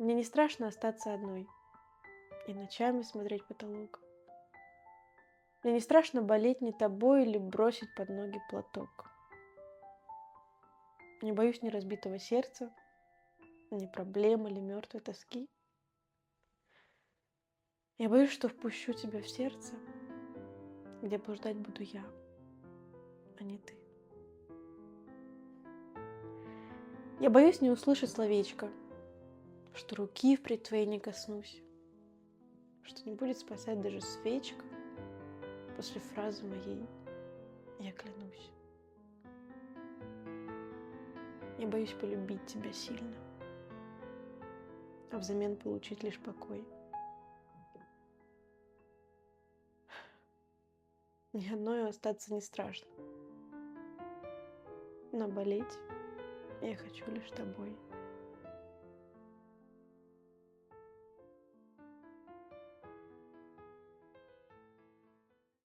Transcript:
Мне не страшно остаться одной и ночами смотреть потолок. Мне не страшно болеть не тобой или бросить под ноги платок. Не боюсь ни разбитого сердца, ни проблем или мертвой тоски. Я боюсь, что впущу тебя в сердце, где блуждать буду я, а не ты. Я боюсь не услышать словечко, что руки впредь твоей не коснусь, что не будет спасать даже свечка после фразы моей «я клянусь». Я боюсь полюбить тебя сильно, а взамен получить лишь покой. Мне одной остаться не страшно, но болеть я хочу лишь тобой.